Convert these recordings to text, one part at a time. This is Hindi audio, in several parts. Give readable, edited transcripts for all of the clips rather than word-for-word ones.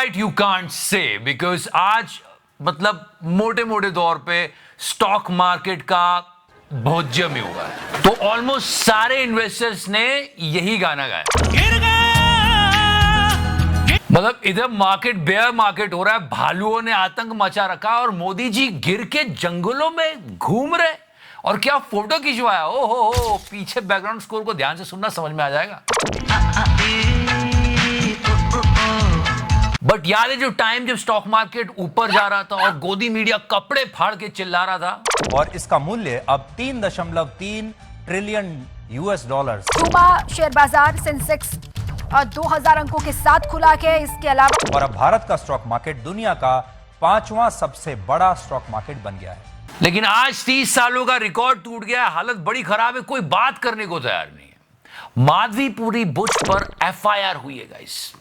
Right you can't say, because आज मतलब मोटे मोटे तौर पे स्टॉक मार्केट का बहुत जमी हुआ है। तो ऑलमोस्ट सारे इन्वेस्टर्स ने यही गाना गाया। मतलब इधर मार्केट बेयर मार्केट हो रहा है, भालुओं ने आतंक मचा रखा और मोदी जी गिर के जंगलों में घूम रहे और क्या फोटो खिंचवाया। ओ हो, पीछे बैकग्राउंड स्कोर को ध्यान से सुनना, समझ में आ जाएगा। बट याद है जो टाइम जब स्टॉक मार्केट ऊपर जा रहा था और गोदी मीडिया कपड़े फाड़ के चिल्ला रहा था, और इसका मूल्य अब 3.3 ट्रिलियन US डॉलर। सुबह शेयर बाजार सेंसेक्स 2000 अंकों के साथ खुला के, इसके अलावा और अब भारत का स्टॉक मार्केट दुनिया का 5वां सबसे बड़ा स्टॉक मार्केट बन गया है। लेकिन आज 30 सालों का रिकॉर्ड टूट गया, हालत बड़ी खराब है, कोई बात करने को तैयार नहीं है। माधवीपुरी बुश पर FIR हुई है guys,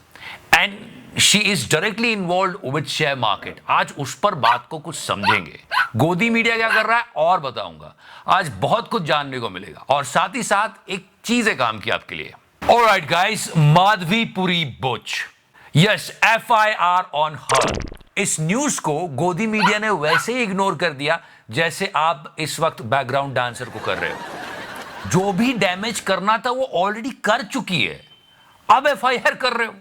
and she is directly involve with share market. आज उस पर बात को कुछ समझेंगे, गोदी मीडिया क्या कर रहा है और बताऊंगा। आज बहुत कुछ जानने को मिलेगा और साथ ही साथ एक चीज है काम की आपके लिए। Alright guys, Madhabi Puri Buch, yes, FIR on her. इस न्यूज को गोदी मीडिया ने वैसे ही इग्नोर कर दिया जैसे आप इस वक्त बैकग्राउंड डांसर को कर रहे हो। जो भी डैमेज करना था वो ऑलरेडी कर चुकी है, अब FIR कर रहे हो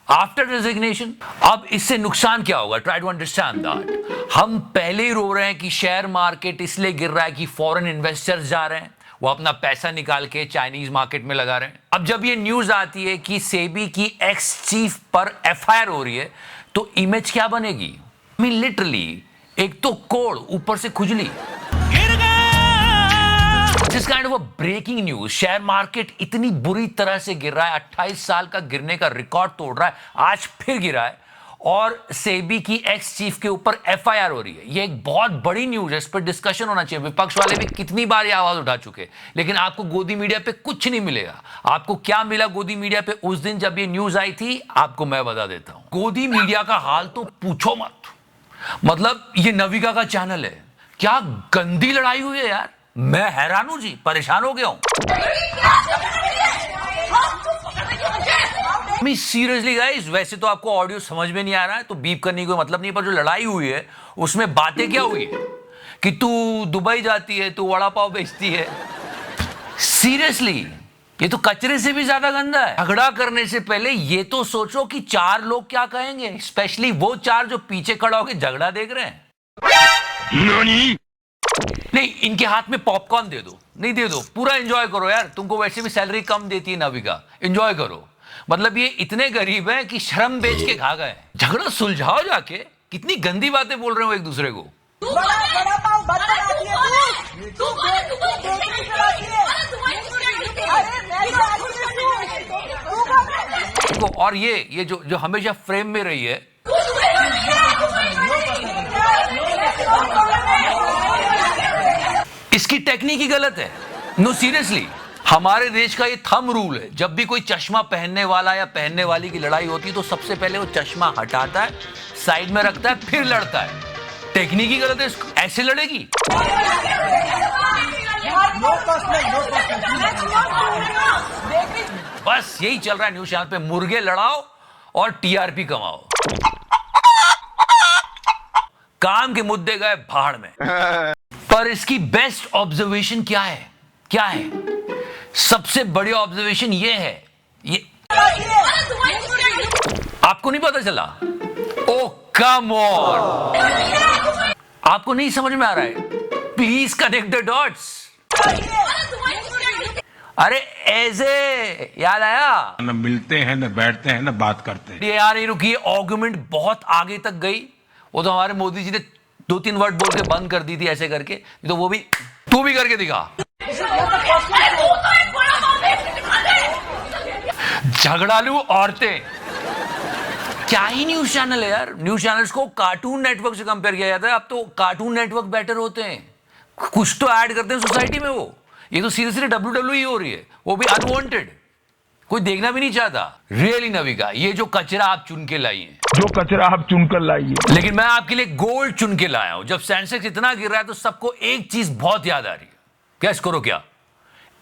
आफ्टर रेजिग्नेशन। अब इससे नुकसान क्या होगा? Try to understand that. हम पहले ही रो रहे हैं कि शेयर मार्केट इसलिए गिर रहा है कि फॉरेन इन्वेस्टर्स जा रहे हैं, वो अपना पैसा निकाल के चाइनीज मार्केट में लगा रहे हैं। अब जब ये न्यूज आती है कि सेबी की एक्स चीफ पर FIR हो रही है, तो इमेज क्या बनेगी? I mean, लिटरली एक तो कोड़, ऊपर से खुजली। This kind of a breaking news, share market इतनी बुरी तरह से गिर रहा है, 28 साल का गिरने का रिकॉर्ड तोड़ रहा है, आज फिर गिरा है और सेबी की एक्स चीफ के ऊपर FIR हो रही है। ये एक बहुत बड़ी न्यूज है, इस पर डिस्कशन होना चाहिए। विपक्ष वाले भी कितनी बार ये आवाज उठा चुके, लेकिन आपको गोदी मीडिया पे कुछ नहीं मिलेगा। आपको क्या मिला गोदी मीडिया पे उस दिन जब ये न्यूज आई थी, आपको मैं बता देता हूं। गोदी मीडिया का हाल तो पूछो मत। मतलब ये नविका का चैनल है, क्या गंदी लड़ाई हुई है यार, मैं हैरान हूं जी, परेशान हो गया हूं। सीरियसली गाइस, वैसे तो आपको ऑडियो समझ में नहीं आ रहा है तो बीप करने का मतलब नहीं, पर जो लड़ाई हुई है उसमें बातें क्या हुई है कि तू दुबई जाती है, तू वड़ा पाव बेचती है। सीरियसली ये तो कचरे से भी ज्यादा गंदा है। झगड़ा करने से पहले ये तो सोचो कि 4 लोग क्या कहेंगे, स्पेशली वो 4 जो पीछे खड़ा होकर झगड़ा देख रहे हैं। नहीं, इनके हाथ में पॉपकॉर्न दे दो, नहीं दे दो, पूरा एंजॉय करो यार, तुमको वैसे भी सैलरी कम देती है नविका, एंजॉय करो। मतलब ये इतने गरीब हैं कि शर्म बेच के खा गए। झगड़ा सुलझाओ जाके, कितनी गंदी बातें बोल रहे हो एक दूसरे को। और ये जो हमेशा फ्रेम में रही है, इसकी टेक्निक ही गलत है। नो सीरियसली, हमारे देश का ये थंब रूल है, जब भी कोई चश्मा पहनने वाला या पहनने वाली की लड़ाई होती है तो सबसे पहले वो चश्मा हटाता है, साइड में रखता है, फिर लड़ता है। टेक्निक ही गलत है, ऐसे लड़ेगी। बस यही चल रहा है न्यूज चैनल पे, मुर्गे लड़ाओ और TRP कमाओ। काम के मुद्दे गए भाड़ में। पर इसकी बेस्ट ऑब्जर्वेशन क्या है? क्या है सबसे बड़ी ऑब्जर्वेशन? ये है, ये आपको नहीं पता चला? ओ कम ऑन, आपको नहीं समझ में आ रहा है? Please connect the dots. अरे ऐसे याद आया, न मिलते हैं, न बैठते हैं, न बात करते हैं। ये यार नहीं रुकी, आर्गुमेंट बहुत आगे तक गई। वो तो हमारे मोदी जी ने 2-3 वर्ड बोल के बंद कर दी थी ऐसे करके, तो वो भी तू भी करके दिखा। झगड़ालू औरतें, क्या ही न्यूज चैनल है यार। न्यूज चैनल्स को कार्टून नेटवर्क से कंपेयर किया जाता है, अब तो कार्टून नेटवर्क बेटर होते हैं, कुछ तो ऐड करते हैं सोसाइटी में। वो ये तो सीरियसली WWE हो रही है, वो भी अनवांटेड, कोई देखना भी नहीं चाहता। रियली नविका, ये जो कचरा आप चुन के लाई है, जो कचरा आप चुनकर लाइए। लेकिन मैं आपके लिए गोल्ड चुन के लाया हूं। जब सेंसेक्स इतना गिर रहा है तो सबको एक चीज बहुत याद आ रही है, गैस करो क्या?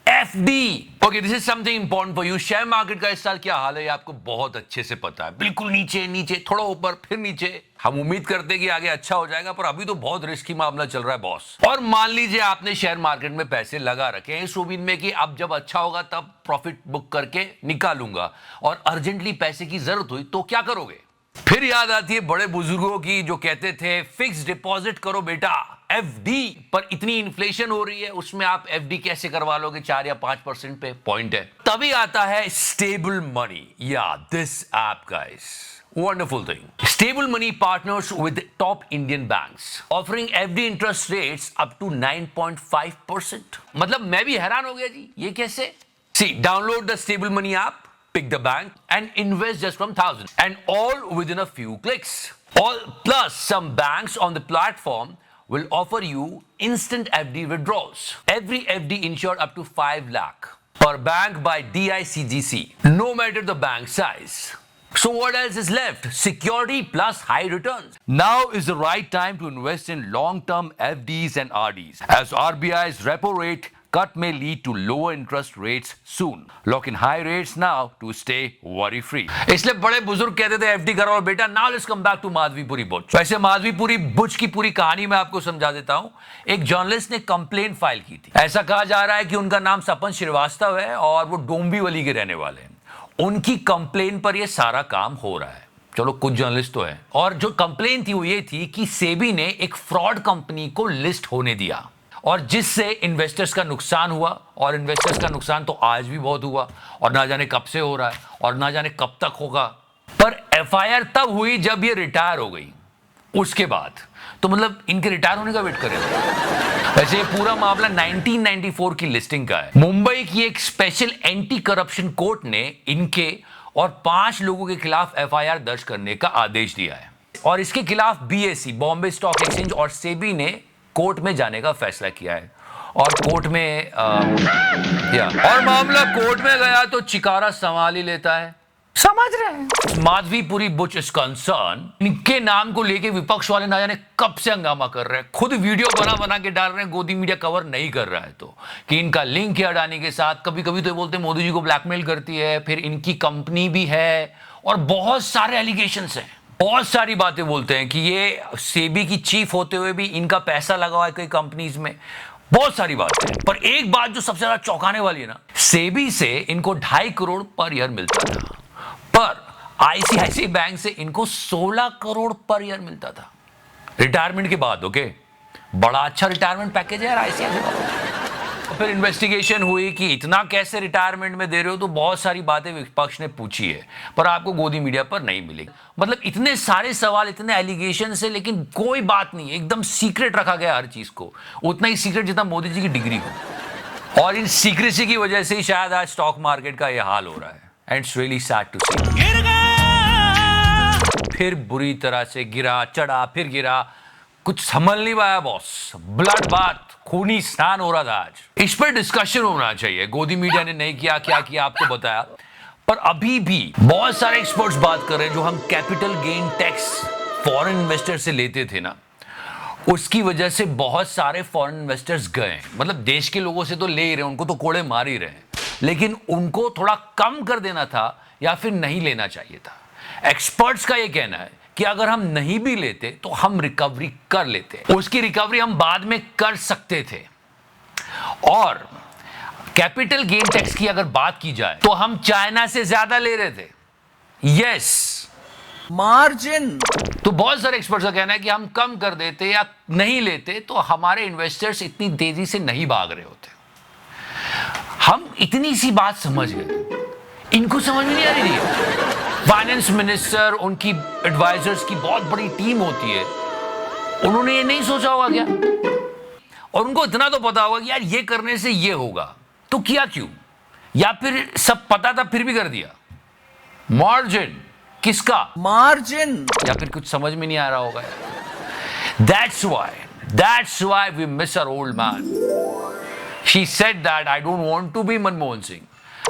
FD. Okay, this is something important for you. Share market का इस साल क्या हाल है ये आपको बहुत अच्छे से पता है। बिल्कुल नीचे नीचे, थोड़ा ऊपर, फिर नीचे। हम उम्मीद करते हैं कि आगे अच्छा हो जाएगा, पर अभी तो बहुत रिस्की मामला चल रहा है बॉस। और मान लीजिए आपने शेयर मार्केट में पैसे लगा रखे हैं इस उम्मीद में कि अब जब अच्छा होगा तब प्रॉफिट बुक करके निकालूंगा, और अर्जेंटली पैसे की जरूरत हुई तो क्या करोगे? फिर याद आती है बड़े बुजुर्गों की जो कहते थे फिक्स डिपॉजिट करो बेटा, एफडी। पर इतनी इन्फ्लेशन हो रही है, उसमें आप एफडी कैसे करवा लोगे 4 या 5% पे? पॉइंट है। तभी आता है स्टेबल मनी। या this app guys, wonderful thing. Stable Money partners with top Indian banks, offering FD interest rates up to 9.5%. मतलब मैं भी हैरान हो गया जी, ये कैसे? See, download the Stable Money app, pick the bank, and invest just from 1,000, and all within a few clicks. All plus some banks on the platform will offer you instant FD withdrawals. Every FD insured up to 5 lakh per bank by DICGC, no matter the bank size. So what else is left? Security plus high returns. Now is the right time to invest in long-term FDs and RDs, as RBI's repo rate cut may lead to lower interest rates soon. Lock in high rates now to stay worry-free. इसलिए बड़े बुजुर्ग कहते थे एफडी करो बेटा। Now let's come back to Madhabi Puri Buch. वैसे माधवीपुरी बुच की पूरी कहानी मैं आपको समझा देता हूं। एक जर्नलिस्ट ने कंप्लेंट फाइल की थी। ऐसा कहा जा रहा है कि उनका नाम सपन श्रीवास्तव है और वो डोंबिवली के रहने वाले हैं। उनकी कंप्लेन पर ये सारा काम हो रहा है। चलो कुछ जर्नलिस्ट तो है। और जो कंप्लेन थी वो ये थी कि सेबी ने एक फ्रॉड कंपनी को लिस्ट होने दिया, और जिससे इन्वेस्टर्स का नुकसान हुआ। और इन्वेस्टर्स का नुकसान तो आज भी बहुत हुआ, और ना जाने कब से हो रहा है और ना जाने कब तक होगा। पर एफआईआर तब हुई जब ये रिटायर हो गई। उसके बाद तो मतलब इनके रिटायर होने का वेट करें। वैसे ये पूरा मामला 1994 की लिस्टिंग का है। मुंबई की एक स्पेशल एंटी करप्शन कोर्ट ने इनके और 5 लोगों के खिलाफ एफआईआर दर्ज करने का आदेश दिया है, और इसके खिलाफ बीएसई, बॉम्बे स्टॉक एक्सचेंज और सेबी ने कोर्ट में जाने का फैसला किया है। और कोर्ट में और मामला कोर्ट में गया तो चिकारा संभाल ही लेता है, समझ रहे हैं। माधवीपुरी बुच इज कंसर्न, इनके नाम को लेके विपक्ष वाले ना जाने कब से हंगामा कर रहे हैं। खुद वीडियो बना के डाल रहे हैं, गोदी मीडिया कवर नहीं कर रहा है तो, कि इनका लिंक है अडानी के साथ। कभी कभी तो बोलते हैं मोदी जी को ब्लैकमेल करती है, फिर इनकी कंपनी भी है, और बहुत सारे एलिगेशंस हैं। बहुत सारी बातें बोलते हैं कि ये सेबी की चीफ होते हुए भी इनका पैसा लगा हुआ है कई कंपनीज में। बहुत सारी बातें हैं, पर एक बात जो सबसे ज्यादा चौंकाने वाली है ना, सेबी से इनको 2.5 करोड़ पर ईयर मिलता था, पर आईसीआईसीआई बैंक से इनको 16 करोड़ पर ईयर मिलता था रिटायरमेंट के बाद। ओके, बड़ा अच्छा रिटायरमेंट पैकेज है यार आईसीआईसीआई। फिर इन्वेस्टिगेशन हुई कि इतना कैसे रिटायरमेंट में दे रहे हो, तो बहुत सारी बातें विपक्ष ने पूछी है, पर आपको गोदी मीडिया पर नहीं मिलेगी। मतलब इतने सारे सवाल, इतने एलिगेशन है, लेकिन कोई बात नहीं, एकदम सीक्रेट रखा गया हर चीज को। उतना ही सीक्रेट जितना मोदी जी की डिग्री को। और इन सीक्रेसी की वजह से ही शायद आज स्टॉक मार्केट का यह हाल हो रहा है। And it's really sad to see. फिर बुरी तरह से गिरा, चढ़ा, फिर गिरा, कुछ संभल नहीं पाया बॉस। ब्लड बाथ, खूनी स्नान हो रहा था आज। इस पर डिस्कशन होना चाहिए। गोदी मीडिया ने नहीं किया, क्या किया आपको बताया, पर अभी भी बहुत सारे एक्सपर्ट्स बात कर रहे हैं जो हम capital gain tax foreign investor से लेते थे ना, उसकी वजह से बहुत सारे फॉरेन इन्वेस्टर्स गए। मतलब देश के लोगों से तो ले ही रहे, उनको तो कोड़े मार ही रहे हैं, लेकिन उनको थोड़ा कम कर देना था या फिर नहीं लेना चाहिए था। एक्सपर्ट्स का यह कहना है कि अगर हम नहीं भी लेते तो हम रिकवरी कर लेते, उसकी रिकवरी हम बाद में कर सकते थे। और कैपिटल गेन टैक्स की अगर बात की जाए तो हम चाइना से ज्यादा ले रहे थे। Yes, margin. तो बहुत सारे एक्सपर्ट्स का कहना है कि हम कम कर देते या नहीं लेते तो हमारे इन्वेस्टर्स इतनी तेजी से नहीं भाग रहे होते। हम इतनी सी बात समझ गए, इनको समझ में नहीं आ रही थी। फाइनेंस मिनिस्टर, उनकी एडवाइजर्स की बहुत बड़ी टीम होती है, उन्होंने ये नहीं सोचा होगा क्या? और उनको इतना तो पता होगा कि यार ये करने से ये होगा, तो किया क्यों? या फिर सब पता था फिर भी कर दिया? मार्जिन किसका? मार्जिन। या फिर कुछ समझ में नहीं आ रहा होगा। That's why we miss our old man. She said that I don't want to be Manmohan Singh.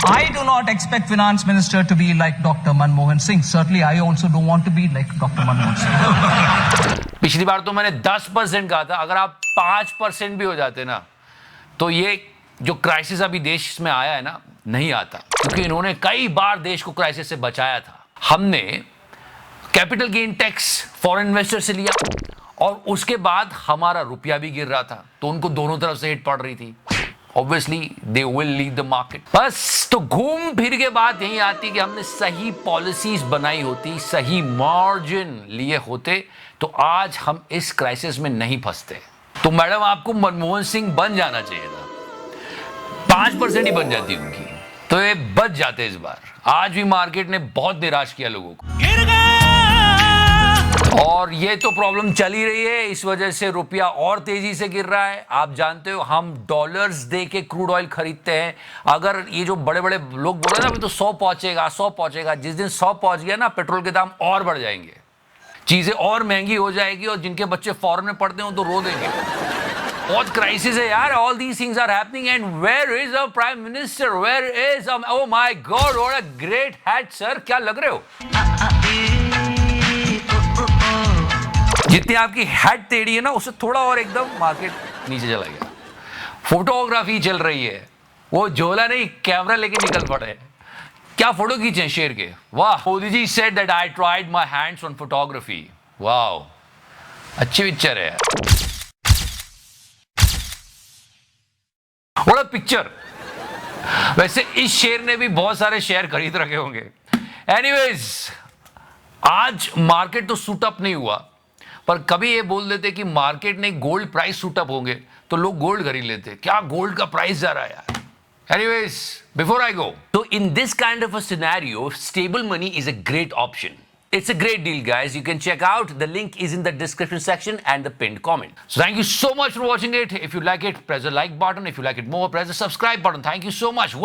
I do not expect finance minister to be like Dr. Manmohan Singh. Certainly, I also don't want to be like Dr. Manmohan Singh. पिछली बार तो मैंने 10% कहा था, अगर आप 5% भी हो जाते ना तो ये जो क्राइसिस अभी देश में आया है ना, नहीं आता, क्योंकि इन्होंने कई बार देश को क्राइसिस से बचाया था। हमने capital gain tax foreign investor से लिया और उसके बाद हमारा रुपया भी गिर रहा था, तो उनको दोनों तरफ से हिट पड़ रही थी। Obviously they will lead the market. बस तो घूम फिर के बात यही आती कि हमने सही पॉलिसीज बनाई होती, सही मार्जिन लिए होते, तो आज हम इस क्राइसिस में नहीं फंसते। तो मैडम आपको मनमोहन सिंह बन जाना चाहिए था, 5% ही बन जाती उनकी, तो ये बच जाते इस बार। आज भी मार्केट ने बहुत निराश किया लोगों को, और ये तो प्रॉब्लम चल ही रही है। इस वजह से रुपया और तेजी से गिर रहा है। आप जानते हो हम डॉलर्स दे के क्रूड ऑयल खरीदते हैं। अगर ये जो बड़े बड़े लोग बोल रहे हैं ना अभी तो 100 पहुंचेगा, 100 पहुंचेगा, जिस दिन 100 पहुंच गया ना पेट्रोल के दाम और बढ़ जाएंगे, चीजें और महंगी हो जाएगी, और जिनके बच्चे फॉरेन में पढ़ते हो तो रो देंगे। बहुत क्राइसिस है यार। All these things are happening and where is a prime minister, where is oh my god, what a great hat sir, क्या लग रहे हो। जितनी आपकी हैट टेढ़ी है ना, उससे थोड़ा और एकदम मार्केट नीचे चला गया। फोटोग्राफी चल रही है, वो झोला नहीं कैमरा लेके निकल पड़े। क्या फोटो खींचे शेर के, वाह। Modi ji said that I tried my hands on photography, वाह, अच्छी पिक्चर है। What a picture. वैसे इस शेर ने भी बहुत सारे शेयर खरीद रखे होंगे। एनीवेज, आज मार्केट तो सूट अप नहीं हुआ, पर कभी ये बोल देते कि मार्केट ने गोल्ड प्राइस सूट अप होंगे तो लोग गोल्ड खरीद लेते। क्या गोल्ड का प्राइस जा रहा है यार। Anyways, before I go, so in this kind of a scenario, stable money is a great option. It's a great deal, guys. You can check out. The link is in the description section and the pinned comment. So thank you so much for watching it. If you like it, press the like button. If you like it more, press the subscribe button. Thank you so much. Whoa.